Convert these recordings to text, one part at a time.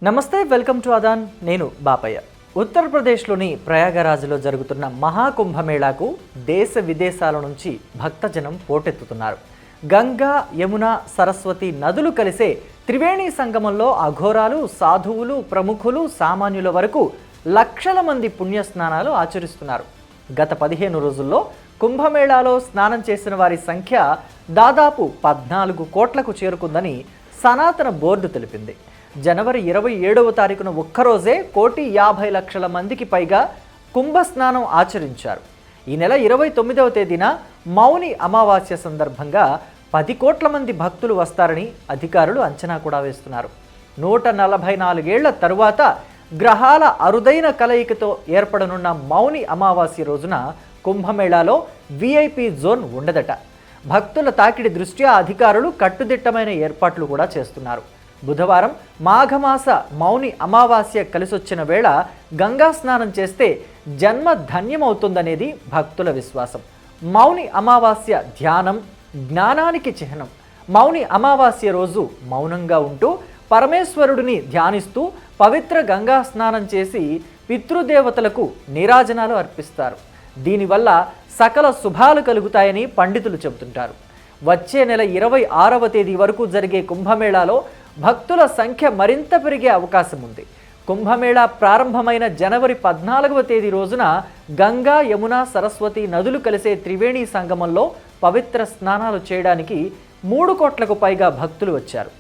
నమస్తే, welcome to అదాన్. నేను బాపయ్య. ఉత్తరప్రదేశ్లోని ప్రయాగరాజ్లో జరుగుతున్న మహాకుంభమేళాకు దేశ విదేశాల నుంచి భక్తజనం పోటెత్తుతున్నారు. గంగా, యమున, సరస్వతి నదులు కలిసే త్రివేణి సంగమంలో అఘోరాలు, సాధువులు, ప్రముఖులు, సామాన్యుల వరకు లక్షల మంది పుణ్యస్నానాలు ఆచరిస్తున్నారు. గత 15 రోజుల్లో కుంభమేళాలో స్నానం చేసిన వారి సంఖ్య దాదాపు 14 కోట్లకు చేరుకుందని సనాతన బోర్డు తెలిపింది. జనవరి 27వ తారీఖున ఒక్కరోజే 1,50,00,000 మందికి పైగా కుంభస్నానం ఆచరించారు. ఈ నెల 29వ తేదీన మౌని అమావాస్య సందర్భంగా 10 కోట్ల మంది భక్తులు వస్తారని అధికారులు అంచనా కూడా వేస్తున్నారు. 144 ఏళ్ల తరువాత గ్రహాల అరుదైన కలయికతో ఏర్పడనున్న మౌని అమావాస్య రోజున కుంభమేళాలో వీఐపీ జోన్ ఉండదట. భక్తుల తాకిడి దృష్ట్యా అధికారులు కట్టుదిట్టమైన ఏర్పాట్లు కూడా చేస్తున్నారు. బుధవారం మాఘమాస మౌని అమావాస్య కలిసొచ్చిన వేళ గంగా స్నానం చేస్తే జన్మ ధన్యమవుతుందనేది భక్తుల విశ్వాసం. మౌని అమావాస్య ధ్యానం జ్ఞానానికి చిహ్నం. మౌని అమావాస్య రోజు మౌనంగా ఉంటూ పరమేశ్వరుడిని ధ్యానిస్తూ పవిత్ర గంగా స్నానం చేసి పితృదేవతలకు నీరాజనాలు అర్పిస్తారు. దీనివల్ల సకల శుభాలు కలుగుతాయని పండితులు చెబుతుంటారు. వచ్చే నెల 26వ తేదీ వరకు జరిగే కుంభమేళాలో భక్తుల సంఖ్య మరింత పెరిగే అవకాశం ఉంది. కుంభమేళా ప్రారంభమైన జనవరి 14వ తేదీ రోజున గంగా, యమున, సరస్వతి నదులు కలిసే త్రివేణి సంగమంలో పవిత్ర స్నానాలు చేయడానికి 3 కోట్లకు పైగా భక్తులు వచ్చారు.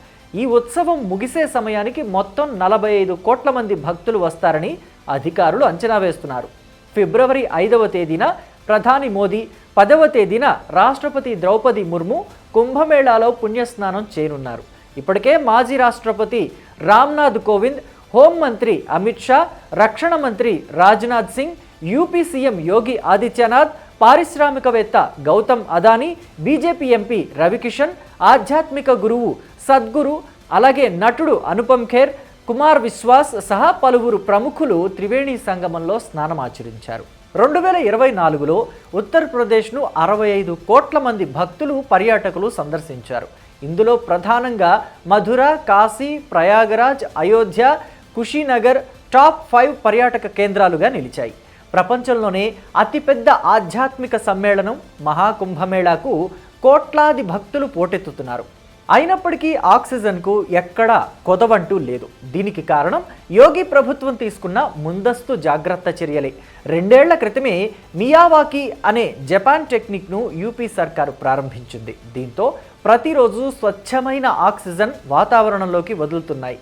ఈ ఉత్సవం ముగిసే సమయానికి మొత్తం 45 కోట్ల మంది భక్తులు వస్తారని అధికారులు అంచనా వేస్తున్నారు. ఫిబ్రవరి 5వ తేదీన ప్రధాని మోదీ, 10వ తేదీన రాష్ట్రపతి ద్రౌపది ముర్ము కుంభమేళాలో పుణ్యస్నానం చేయనున్నారు. ఇప్పటికే మాజీ రాష్ట్రపతి రామ్నాథ్ కోవింద్, హోంమంత్రి అమిత్ షా, రక్షణ మంత్రి రాజ్నాథ్ సింగ్, యూపీ సీఎం యోగి ఆదిత్యనాథ్, పారిశ్రామికవేత్త గౌతమ్ అదానీ, బీజేపీ ఎంపీ రవికిషన్, ఆధ్యాత్మిక గురువు సద్గురు, అలాగే నటుడు అనుపమ్ ఖేర్, కుమార్ విశ్వాస్ సహా పలువురు ప్రముఖులు త్రివేణి సంగమంలో స్నానమాచరించారు. 2024లో ఉత్తరప్రదేశ్ను 65 కోట్ల మంది భక్తులు, పర్యాటకులు సందర్శించారు. ఇందులో ప్రధానంగా మధుర, కాశీ, ప్రయాగరాజ్, అయోధ్య, కుషీనగర్ టాప్ 5 పర్యాటక కేంద్రాలుగా నిలిచాయి. ప్రపంచంలోనే అతిపెద్ద ఆధ్యాత్మిక సమ్మేళనం మహాకుంభమేళాకు కోట్లాది భక్తులు పోటెత్తుతున్నారు. అయినప్పటికీ ఆక్సిజన్కు ఎక్కడా కొదవంటూ లేదు. దీనికి కారణం యోగి ప్రభుత్వం తీసుకున్న ముందస్తు జాగ్రత్త చర్యలే. 2 ఏళ్ల క్రితమే మియావాకీ అనే జపాన్ టెక్నిక్ను యూపీ సర్కారు ప్రారంభించింది. దీంతో ప్రతిరోజు స్వచ్ఛమైన ఆక్సిజన్ వాతావరణంలోకి వదులుతున్నాయి.